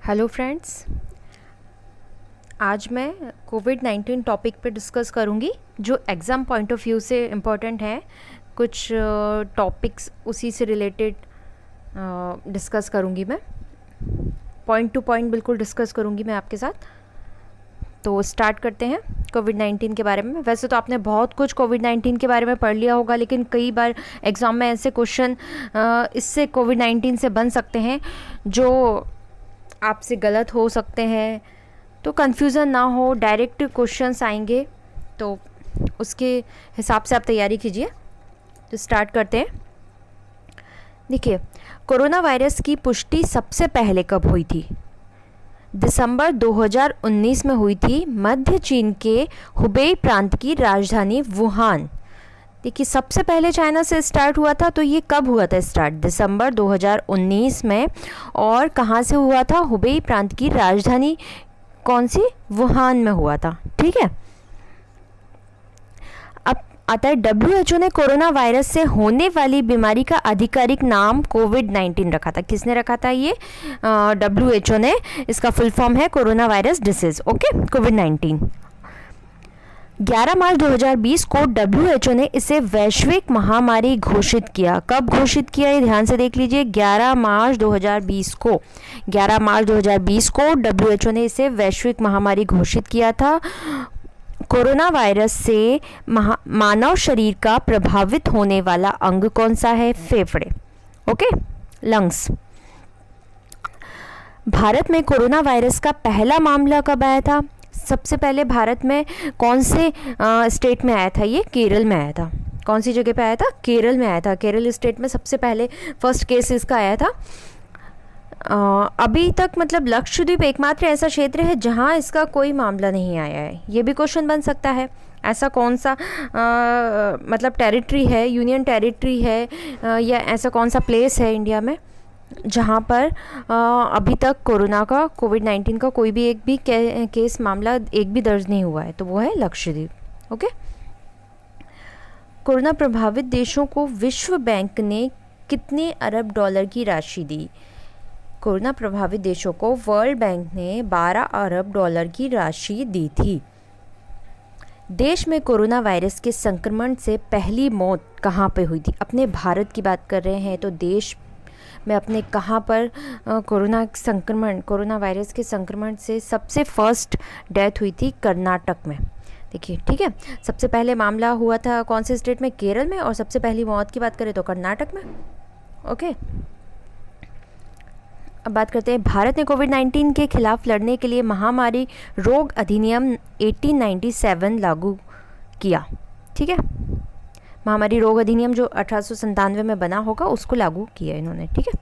Hello friends, आज मैं कोविड-19 topic पे डिस्कस करूँगी जो एग्ज़ाम पॉइंट ऑफ व्यू से इम्पोर्टेंट है। कुछ टॉपिक्स उसी से रिलेटेड डिस्कस करूँगी मैं, पॉइंट टू पॉइंट बिल्कुल डिस्कस करूँगी मैं आपके साथ। तो स्टार्ट करते हैं कोविड-19 के बारे में। वैसे तो आपने बहुत कुछ कोविड-19 के बारे में पढ़ लिया होगा, लेकिन कई बार एग्ज़ाम में ऐसे क्वेश्चन इससे कोविड-19 से बन सकते हैं जो आपसे गलत हो सकते हैं। तो कन्फ्यूज़न ना हो, डायरेक्ट क्वेश्चंस आएंगे तो उसके हिसाब से आप तैयारी कीजिए। तो स्टार्ट करते हैं। देखिए, कोरोना वायरस की पुष्टि सबसे पहले कब हुई थी? दिसंबर 2019 में हुई थी, मध्य चीन के हुबेई प्रांत की राजधानी वुहान। देखिए, सबसे पहले चाइना से स्टार्ट हुआ था, तो ये कब हुआ था स्टार्ट? दिसंबर 2019 में। और कहाँ से हुआ था? हुबेई प्रांत की राजधानी कौन सी? वुहान में हुआ था। ठीक है। अब आता है, WHO ने कोरोना वायरस से होने वाली बीमारी का आधिकारिक नाम कोविड-19 रखा था। किसने रखा था ये? WHO ने। इसका फुल फॉर्म है कोरोना वायरस डिसीज। ओके, कोविड-19। 11 मार्च 2020 को WHO ने इसे वैश्विक महामारी घोषित किया। कब घोषित किया, ये ध्यान से देख लीजिए। 11 मार्च 2020 को 11 मार्च 2020 को WHO ने इसे वैश्विक महामारी घोषित किया था। कोरोना वायरस से मानव शरीर का प्रभावित होने वाला अंग कौन सा है? फेफड़े। Okay, lungs. भारत में कोरोना वायरस का पहला मामला कब आया था? सबसे पहले भारत में कौन से स्टेट में आया था? ये केरल में आया था। कौन सी जगह पे आया था? केरल में आया था। केरल स्टेट में सबसे पहले फर्स्ट केस इसका आया था। अभी तक मतलब लक्षद्वीप एकमात्र ऐसा क्षेत्र है जहां इसका कोई मामला नहीं आया है। ये भी क्वेश्चन बन सकता है। ऐसा कौन सा मतलब टेरिटरी है, यूनियन टेरिटरी है, या ऐसा कौन सा प्लेस है इंडिया में जहाँ पर अभी तक कोरोना का, कोविड-19 का कोई भी एक भी केस मामला एक भी दर्ज नहीं हुआ है? तो वो है लक्षद्वीप। ओके। कोरोना प्रभावित देशों को विश्व बैंक ने कितने अरब डॉलर की राशि दी? कोरोना प्रभावित देशों को वर्ल्ड बैंक ने 12 अरब डॉलर की राशि दी थी। देश में कोरोना वायरस के संक्रमण से पहली मौत कहाँ पे हुई थी? अपने भारत की बात कर रहे हैं तो देश में अपने कहाँ पर कोरोना वायरस के संक्रमण से सबसे फर्स्ट डेथ हुई थी? कर्नाटक में। देखिए, ठीक है। सबसे पहले मामला हुआ था कौन से स्टेट में? केरल में। और सबसे पहली मौत की बात करें तो कर्नाटक में। ओके। अब बात करते हैं, भारत ने कोविड-19 के खिलाफ लड़ने के लिए महामारी रोग अधिनियम 1897 लागू किया। ठीक है, महामारी रोग अधिनियम जो 1897 में बना होगा उसको लागू किया इन्होंने। ठीक है।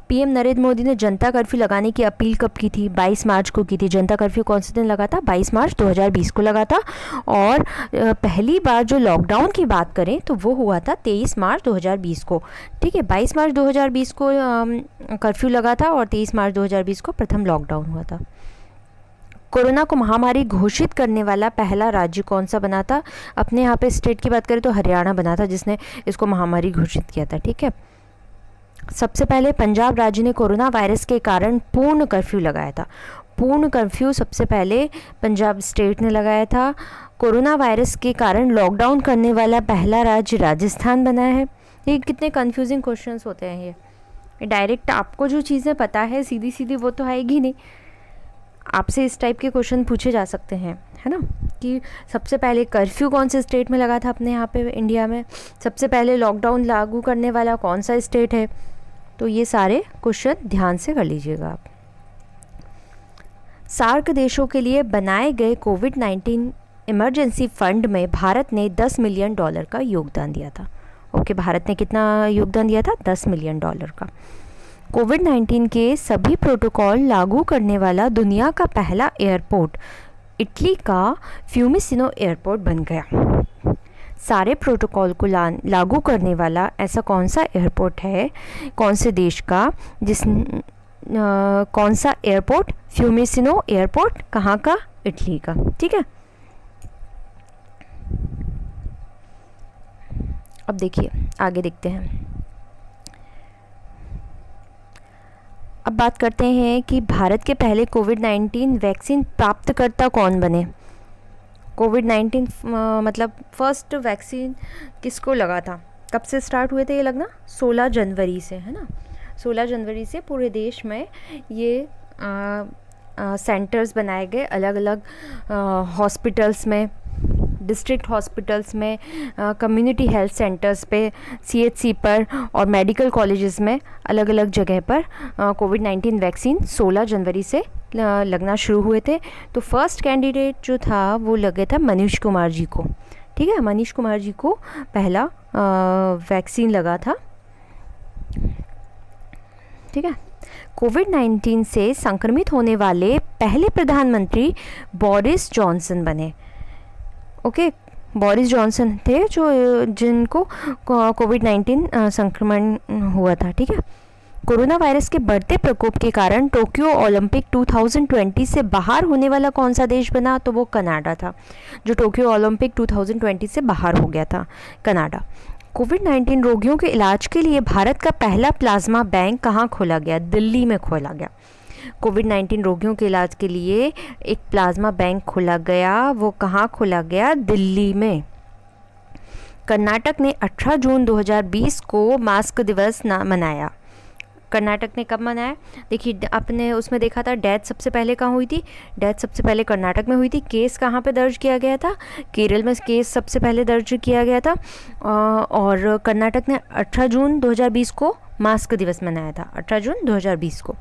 पीएम नरेंद्र मोदी ने जनता कर्फ्यू लगाने की अपील कब की थी? 22 मार्च को की थी। जनता कर्फ्यू कौन से दिन लगा था? 22 मार्च 2020 को लगा था। और पहली बार जो लॉकडाउन की बात करें तो वो हुआ था 23 मार्च 2020 को। ठीक है, 22 मार्च 2020 को कर्फ्यू लगा था और 23 मार्च 2020 को प्रथम लॉकडाउन हुआ था। कोरोना को महामारी घोषित करने वाला पहला राज्य कौन सा बना था? अपने यहाँ पे स्टेट की बात करें तो हरियाणा बना था जिसने इसको महामारी घोषित किया था। ठीक है। सबसे पहले पंजाब राज्य ने कोरोना वायरस के कारण पूर्ण कर्फ्यू लगाया था। पूर्ण कर्फ्यू सबसे पहले पंजाब स्टेट ने लगाया था। कोरोना वायरस के कारण लॉकडाउन करने वाला पहला राज्य राजस्थान बना है। ये कितने कंफ्यूजिंग क्वेश्चंस होते हैं ये। डायरेक्ट आपको जो चीज़ें पता है सीधी सीधी वो तो आएगी नहीं। आपसे इस टाइप के क्वेश्चन पूछे जा सकते हैं, है ना, कि सबसे पहले कर्फ्यू कौन से स्टेट में लगा था अपने यहाँ पे इंडिया में? सबसे पहले लॉकडाउन लागू करने वाला कौन सा स्टेट है? तो ये सारे क्वेश्चन ध्यान से कर लीजिएगा आप। सार्क देशों के लिए बनाए गए कोविड-19 इमरजेंसी फंड में भारत ने $10 मिलियन का योगदान दिया था। ओके, भारत ने कितना योगदान दिया था? $10 मिलियन का। कोविड-19 के सभी प्रोटोकॉल लागू करने वाला दुनिया का पहला एयरपोर्ट इटली का फ्यूमिसिनो एयरपोर्ट बन गया। सारे प्रोटोकॉल को लागू करने वाला ऐसा कौन सा एयरपोर्ट है? कौन से देश का? कौन सा एयरपोर्ट? फ्यूमिसिनो एयरपोर्ट। कहाँ का? इटली का। ठीक है। अब देखिए, आगे देखते हैं। अब बात करते हैं कि भारत के पहले कोविड-19 वैक्सीन प्राप्तकर्ता कौन बने। कोविड-19 मतलब फर्स्ट वैक्सीन किसको लगा था, कब से स्टार्ट हुए थे ये लगना, 16 जनवरी से, है ना। 16 जनवरी से पूरे देश में ये सेंटर्स बनाए गए, अलग अलग हॉस्पिटल्स में, डिस्ट्रिक्ट हॉस्पिटल्स में, कम्युनिटी हेल्थ सेंटर्स पे, CHC पर और मेडिकल कॉलेजेस में, अलग अलग जगह पर कोविड-19 वैक्सीन 16 जनवरी से लगना शुरू हुए थे। तो फर्स्ट कैंडिडेट जो था वो लगे था मनीष कुमार जी को, ठीक है। मनीष कुमार जी को पहला वैक्सीन लगा था, ठीक है। कोविड-19 से संक्रमित होने वाले पहले प्रधानमंत्री बोरिस जॉनसन बने। ओके, बोरिस जॉनसन थे जिनको कोविड-19 संक्रमण हुआ था, ठीक है। कोरोना वायरस के बढ़ते प्रकोप के कारण टोक्यो ओलंपिक 2020 से बाहर होने वाला कौन सा देश बना, तो वो कनाडा था, जो टोक्यो ओलंपिक 2020 से बाहर हो गया था, कनाडा। कोविड-19 रोगियों के इलाज के लिए भारत का पहला प्लाज्मा बैंक कहाँ खोला गया, दिल्ली में खोला गया। कोविड-19 रोगियों के इलाज के लिए एक प्लाज्मा बैंक खोला गया, वो कहाँ खोला गया, दिल्ली में। कर्नाटक ने 18 जून 2020 को मास्क दिवस मनाया। कर्नाटक ने कब मनाया, देखिए आपने उसमें देखा था डेथ सबसे पहले कहाँ हुई थी, डेथ सबसे पहले कर्नाटक में हुई थी। केस कहाँ पे दर्ज किया गया था, केरल में केस सबसे पहले दर्ज किया गया था। और कर्नाटक ने 18 जून 2020 को मास्क दिवस मनाया था, 18 जून 2020 को।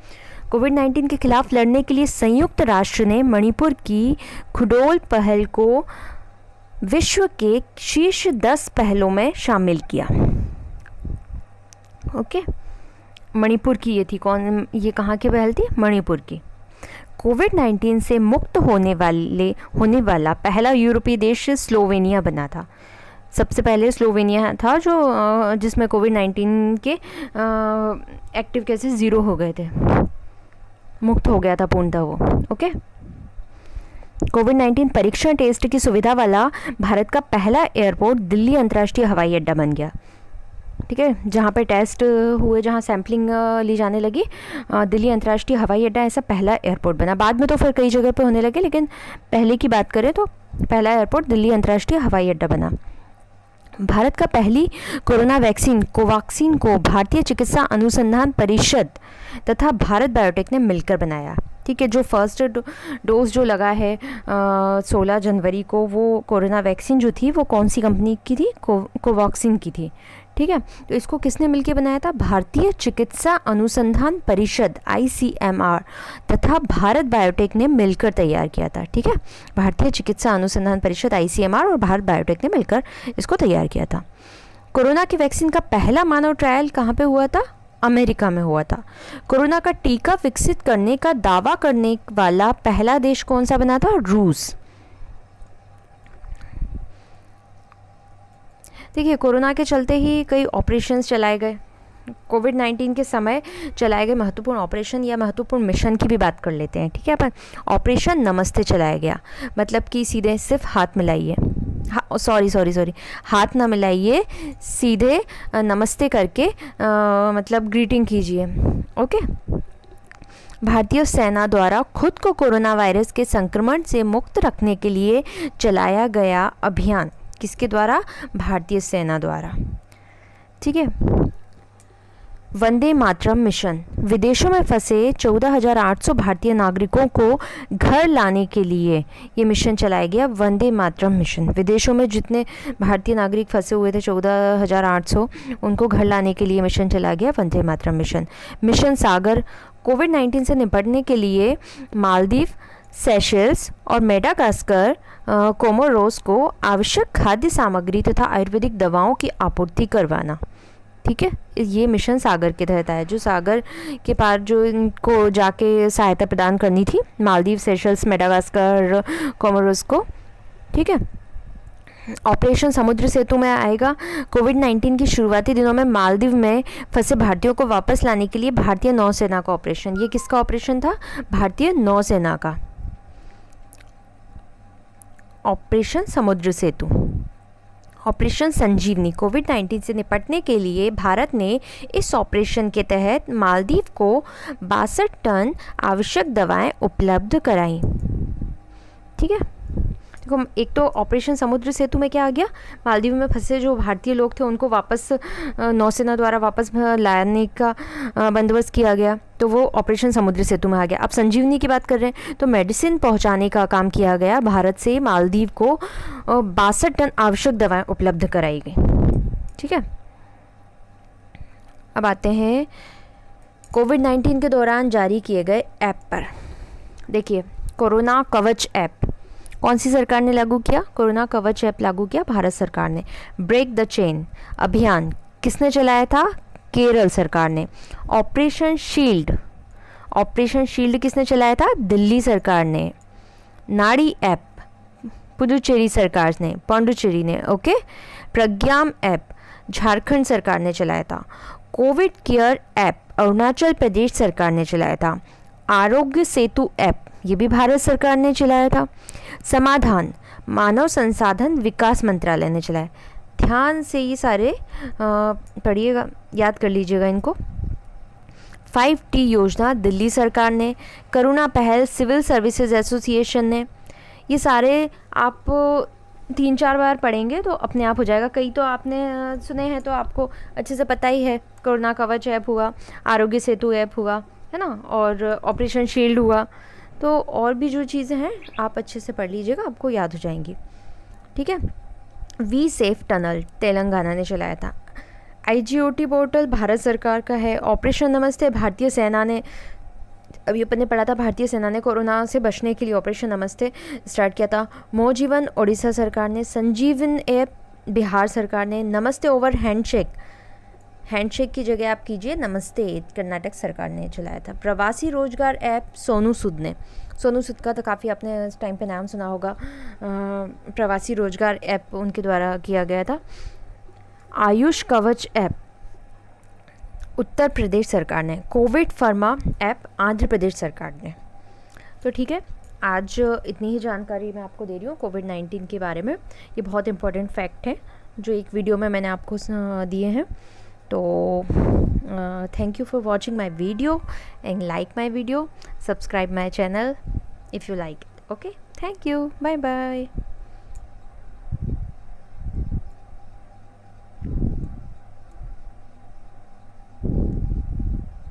कोविड-19 के खिलाफ लड़ने के लिए संयुक्त राष्ट्र ने मणिपुर की खुडोल पहल को विश्व के शीर्ष 10 पहलों में शामिल किया। ओके, मणिपुर की ये थी, कौन, ये कहाँ की पहल थी, मणिपुर की। कोविड-19 से मुक्त होने वाला पहला यूरोपीय देश स्लोवेनिया बना था। सबसे पहले स्लोवेनिया था जो जिसमें कोविड-19 के एक्टिव केसेस 0 हो गए थे, मुक्त हो गया था पूर्णतः वो। ओके, कोविड-19 परीक्षण टेस्ट की सुविधा वाला भारत का पहला एयरपोर्ट दिल्ली अंतर्राष्ट्रीय हवाई अड्डा बन गया, ठीक है। जहाँ पे टेस्ट हुए, जहाँ सैम्पलिंग ली जाने लगी, दिल्ली अंतर्राष्ट्रीय हवाई अड्डा ऐसा पहला एयरपोर्ट बना। बाद में तो फिर कई जगह पे होने लगे, लेकिन पहले की बात करें तो पहला एयरपोर्ट दिल्ली अंतर्राष्ट्रीय हवाई अड्डा बना। भारत का पहली कोरोना वैक्सीन कोवैक्सीन को भारतीय चिकित्सा अनुसंधान परिषद तथा भारत बायोटेक ने मिलकर बनाया, ठीक है। जो फर्स्ट डोज जो लगा है 16 जनवरी को, वो कोरोना वैक्सीन जो थी वो कौन सी कंपनी की थी, कोवैक्सीन की थी, ठीक है। तो इसको किसने मिलकर बनाया था, भारतीय चिकित्सा अनुसंधान परिषद ICMR तथा भारत बायोटेक ने मिलकर तैयार किया था, ठीक है। भारतीय चिकित्सा अनुसंधान परिषद ICMR और भारत बायोटेक ने मिलकर इसको तैयार किया था। कोरोना की वैक्सीन का पहला मानव ट्रायल कहाँ पे हुआ था, अमेरिका में हुआ था। कोरोना का टीका विकसित करने का दावा करने वाला पहला देश कौन सा बना था, रूस। देखिए, कोरोना के चलते ही कई ऑपरेशंस चलाए गए। कोविड-19 के समय चलाए गए महत्वपूर्ण ऑपरेशन या महत्वपूर्ण मिशन की भी बात कर लेते हैं, ठीक है। अपन ऑपरेशन नमस्ते चलाया गया, मतलब कि सीधे सिर्फ हाथ मिलाइए, सॉरी हाथ ना मिलाइए, सीधे नमस्ते करके मतलब ग्रीटिंग कीजिए, ओके। भारतीय सेना द्वारा खुद को कोरोना वायरस के संक्रमण से मुक्त रखने के लिए चलाया गया अभियान, किसके द्वारा, भारतीय सेना द्वारा, ठीक है। वंदे मातरम मिशन, विदेशों में फंसे 14,800 भारतीय नागरिकों को घर लाने के लिए ये मिशन चलाया गया, वंदे मातरम मिशन। विदेशों में जितने भारतीय नागरिक फंसे हुए थे 14,800, उनको घर लाने के लिए मिशन चलाया गया, वंदे मातरम मिशन। मिशन सागर, कोविड-19 से निपटने के लिए मालदीव, सेशेल्स और मेडागास्कर, कोमोरोस को आवश्यक खाद्य सामग्री तथा आयुर्वेदिक दवाओं की आपूर्ति करवाना, ठीक है। ये मिशन सागर के तहत आया, जो सागर के पार जो इनको जाके सहायता प्रदान करनी थी, मालदीव, सेशेल्स, मेडागास्कर, कोमोरोस को, ठीक है। ऑपरेशन समुद्र सेतु में आएगा। कोविड-19 की शुरुआती दिनों में मालदीव में फंसे भारतीयों को वापस लाने के लिए भारतीय नौसेना का ऑपरेशन, ये किसका ऑपरेशन था, भारतीय नौसेना का, ऑपरेशन समुद्र सेतु, ऑपरेशन संजीवनी कोविड-19 से निपटने के लिए भारत ने इस ऑपरेशन के तहत मालदीव को 62 टन आवश्यक दवाएं उपलब्ध कराई। ठीक है, देखो एक तो ऑपरेशन समुद्र सेतु में क्या आ गया, मालदीव में फंसे जो भारतीय लोग थे उनको वापस नौसेना द्वारा वापस लाने का बंदोबस्त किया गया, तो वो ऑपरेशन समुद्र सेतु में आ गया। अब संजीवनी की बात कर रहे हैं तो मेडिसिन पहुंचाने का काम किया गया, भारत से मालदीव को 62 टन आवश्यक दवाएं उपलब्ध कराई गई। ठीक है, अब आते हैं कोविड-19 के दौरान जारी किए गए ऐप पर। देखिए, कोरोना कवच ऐप कौन सी सरकार ने लागू किया? कोरोना कवच ऐप लागू किया भारत सरकार ने। ब्रेक द चेन अभियान किसने चलाया था? केरल सरकार ने। ऑपरेशन शील्ड किसने चलाया था? दिल्ली सरकार ने। नाड़ी ऐप पुडुचेरी सरकार ने, पांडुचेरी ने। ओके, प्रज्ञाम ऐप झारखंड सरकार ने चलाया था। Covid care app Arunachal Pradesh सरकार ने चलाया था। आरोग्य सेतु ऐप ये भी भारत सरकार ने चलाया था। समाधान मानव संसाधन विकास मंत्रालय ने चलाया। ध्यान से ये सारे पढ़िएगा, याद कर लीजिएगा इनको। 5T योजना दिल्ली सरकार ने। करुणा पहल सिविल सर्विसेज एसोसिएशन ने। ये सारे आप 3-4 बार पढ़ेंगे तो अपने आप हो जाएगा। कई तो आपने सुने हैं तो आपको अच्छे से पता ही है। कोरोना कवच ऐप हुआ, आरोग्य सेतु ऐप हुआ, है ना, और ऑपरेशन शील्ड हुआ। तो और भी जो चीज़ें हैं आप अच्छे से पढ़ लीजिएगा, आपको याद हो जाएंगी। ठीक है, वी सेफ टनल तेलंगाना ने चलाया था। IGOT पोर्टल भारत सरकार का है। ऑपरेशन नमस्ते भारतीय सेना ने, अभी अपन ने पढ़ा था, भारतीय सेना ने कोरोना से बचने के लिए ऑपरेशन नमस्ते स्टार्ट किया था। मो जीवन ओडिशा सरकार ने। संजीवन ऐप बिहार सरकार ने। नमस्ते ओवर हैंडशेक की जगह आप कीजिए नमस्ते कर्नाटक सरकार ने चलाया था। प्रवासी रोजगार ऐप सोनू सूद का तो काफ़ी आपने इस टाइम पे नाम सुना होगा। प्रवासी रोजगार ऐप उनके द्वारा किया गया था। आयुष कवच ऐप उत्तर प्रदेश सरकार ने। कोविड फर्मा ऐप आंध्र प्रदेश सरकार ने। तो ठीक है, आज इतनी ही जानकारी मैं आपको दे रही हूँ कोविड-19 के बारे में। ये बहुत इंपॉर्टेंट फैक्ट है जो एक वीडियो में मैंने आपको दिए हैं। तो thank you for watching my video and like my video, subscribe my channel if you like it. Okay, thank you, bye bye.